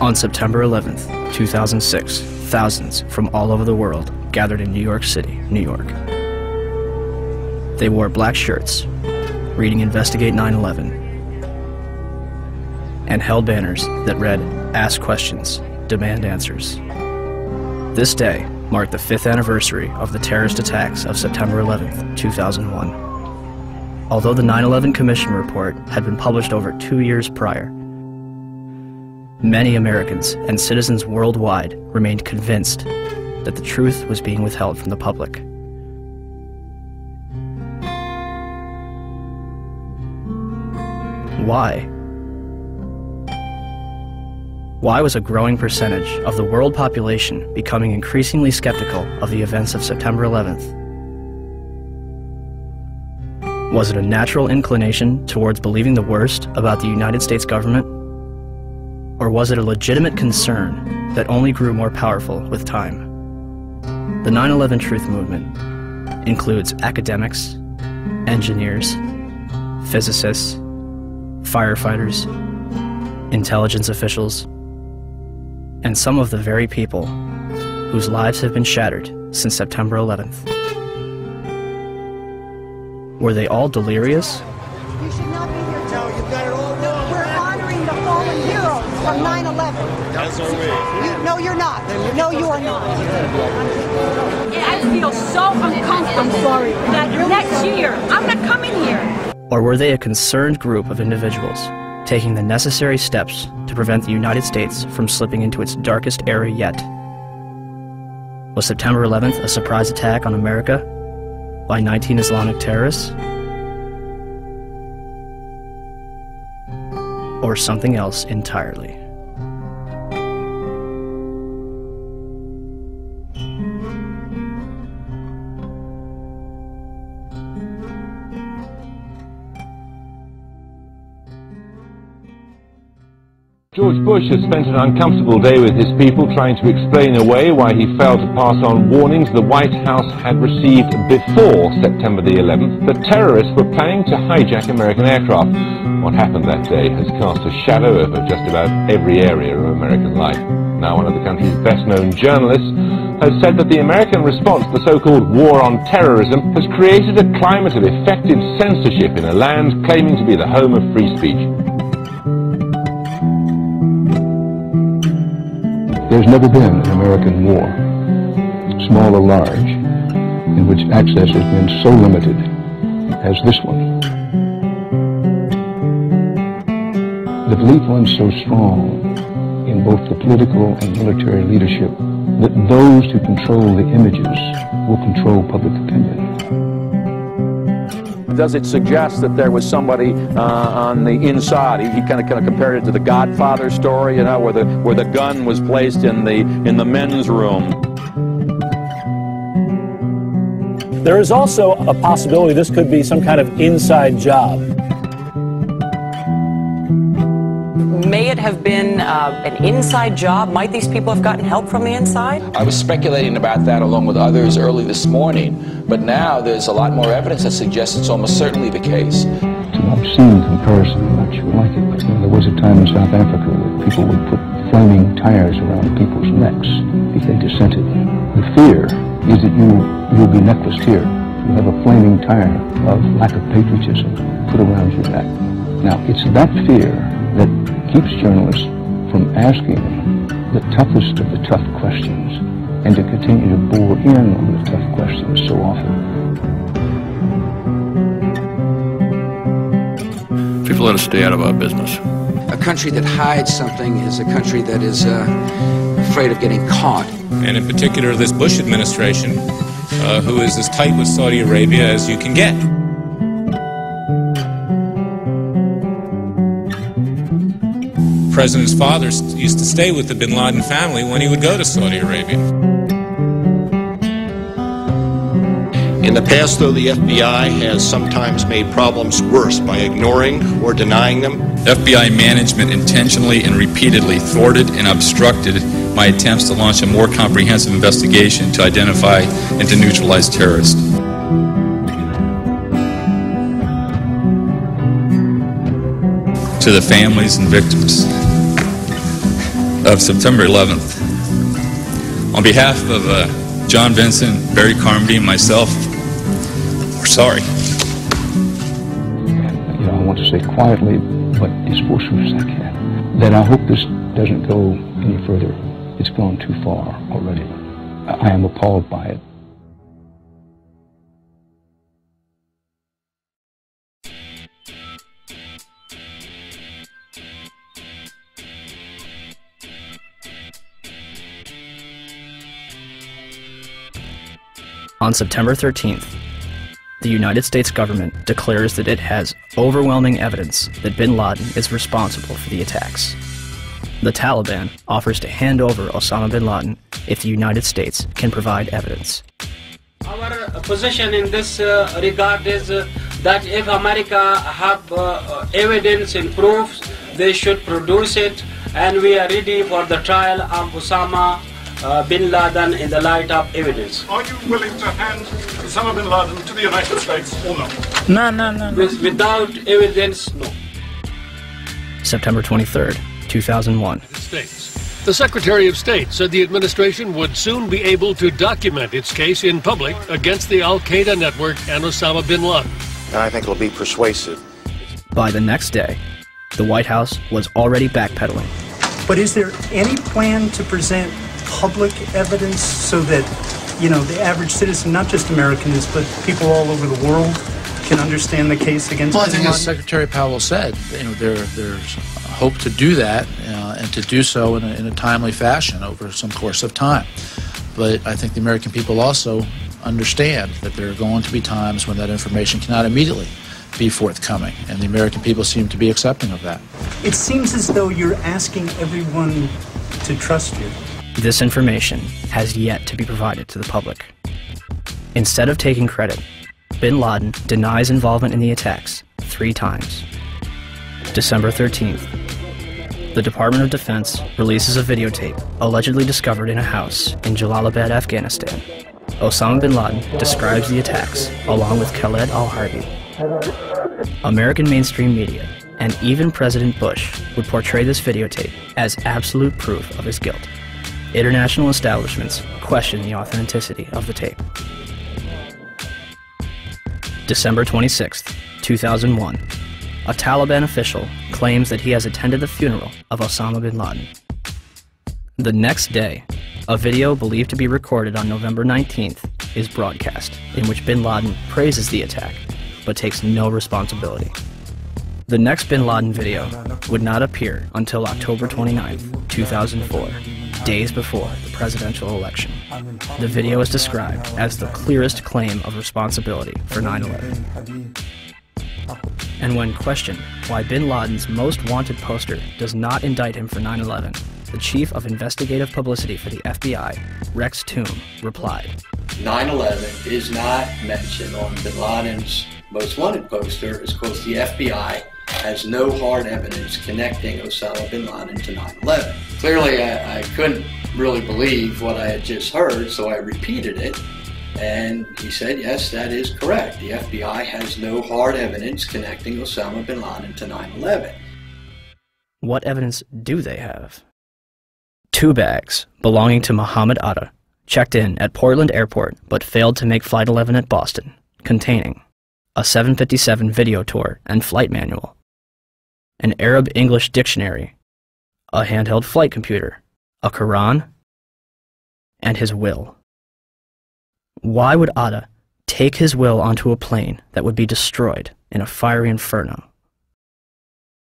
On September 11th, 2006, thousands from all over the world gathered in New York City, New York. They wore black shirts, reading Investigate 9/11, and held banners that read, "Ask questions, demand answers." This day marked the 5th anniversary of the terrorist attacks of September 11th, 2001. Although the 9/11 Commission report had been published over 2 years prior, many Americans and citizens worldwide remained convinced that the truth was being withheld from the public. Why? Why was a growing percentage of the world population becoming increasingly skeptical of the events of September 11th? Was it a natural inclination towards believing the worst about the United States government? Or was it a legitimate concern that only grew more powerful with time? The 9/11 Truth Movement includes academics, engineers, physicists, firefighters, intelligence officials, and some of the very people whose lives have been shattered since September 11th. Were they all delirious? You should not be here. No, you've got it all wrong. We're honoring the fallen heroes from 9/11. As are we. No, you're not. No, you are not. I feel so uncomfortable. I'm sorry. That next year, I'm not coming here. Or were they a concerned group of individuals taking the necessary steps to prevent the United States from slipping into its darkest era yet? Was September 11th a surprise attack on America by 19 Islamic terrorists? Or something else entirely? George Bush has spent an uncomfortable day with his people trying to explain away why he failed to pass on warnings the White House had received before September the 11th that terrorists were planning to hijack American aircraft. What happened that day has cast a shadow over just about every area of American life. Now one of the country's best-known journalists has said that the American response to the so-called war on terrorism has created a climate of effective censorship in a land claiming to be the home of free speech. There's never been an American war, small or large, in which access has been so limited as this one. The belief runs so strong in both the political and military leadership that those who control the images will control public opinion. Does it suggest that there was somebody on the inside? He kind of compared it to the Godfather story, you know, where the gun was placed in the men's room. There is also a possibility this could be some kind of inside job. May it have been an inside job? Might these people have gotten help from the inside? I was speculating about that along with others early this morning, but now there's a lot more evidence that suggests it's almost certainly the case. It's an obscene comparison, I'm not sure like it, but there was a time in South Africa that people would put flaming tires around people's necks if they dissented. The fear is that you'll be necklaced here. You have a flaming tire of lack of patriotism put around your neck. Now, it's that fear that keeps journalists from asking the toughest of the tough questions and to continue to bore in on the tough questions so often. People let us stay out of our business. A country that hides something is a country that is afraid of getting caught. And in particular, this Bush administration, who is as tight with Saudi Arabia as you can get. The President's father used to stay with the bin Laden family when he would go to Saudi Arabia. In the past, though, the FBI has sometimes made problems worse by ignoring or denying them. FBI management intentionally and repeatedly thwarted and obstructed my attempts to launch a more comprehensive investigation to identify and to neutralize terrorists. To the families and victims of September 11th. On behalf of John Vincent, Barry Carmody, and myself, we're sorry. I want to say quietly, but as forcefully as I can, that I hope this doesn't go any further. It's gone too far already. I am appalled by it. On September 13th, the United States government declares that it has overwhelming evidence that bin Laden is responsible for the attacks. The Taliban offers to hand over Osama bin Laden if the United States can provide evidence. Our position in this regard is that if America have evidence and proofs, they should produce it, and we are ready for the trial of Osama bin Laden in the light of evidence. Are you willing to hand Osama bin Laden to the United States or no? No. Without evidence, no. September 23rd, 2001. The Secretary of State said the administration would soon be able to document its case in public against the Al-Qaeda network and Osama bin Laden. And I think it'll be persuasive. By the next day, the White House was already backpedaling. But is there any plan to present public evidence so that, the average citizen, not just Americans, but people all over the world, can understand the case against bin Laden? Well, I think as Secretary Powell said, there's hope to do that and to do so in a timely fashion over some course of time. But I think the American people also understand that there are going to be times when that information cannot immediately be forthcoming, and the American people seem to be accepting of that. It seems as though you're asking everyone to trust you. This information has yet to be provided to the public. Instead of taking credit, bin Laden denies involvement in the attacks 3 times. December 13th, the Department of Defense releases a videotape allegedly discovered in a house in Jalalabad, Afghanistan. Osama bin Laden describes the attacks along with Khaled al-Harbi. American mainstream media and even President Bush would portray this videotape as absolute proof of his guilt. International establishments question the authenticity of the tape. December 26th, 2001. A Taliban official claims that he has attended the funeral of Osama bin Laden. The next day, a video believed to be recorded on November 19th is broadcast, in which bin Laden praises the attack, but takes no responsibility. The next bin Laden video would not appear until October 29th, 2004, days before the presidential election. The video is described as the clearest claim of responsibility for 9/11. And when questioned why bin Laden's most wanted poster does not indict him for 9/11, the chief of investigative publicity for the FBI, Rex Toome, replied, 9/11 is not mentioned on bin Laden's most wanted poster is because the FBI has no hard evidence connecting Osama bin Laden to 9/11. Clearly, I couldn't really believe what I had just heard, so I repeated it, and he said, yes, that is correct. The FBI has no hard evidence connecting Osama bin Laden to 9/11. What evidence do they have? 2 bags belonging to Muhammad Atta checked in at Portland Airport but failed to make Flight 11 at Boston, containing a 757 video tour and flight manual, an Arab-English dictionary, a handheld flight computer, a Quran, and his will. Why would Atta take his will onto a plane that would be destroyed in a fiery inferno?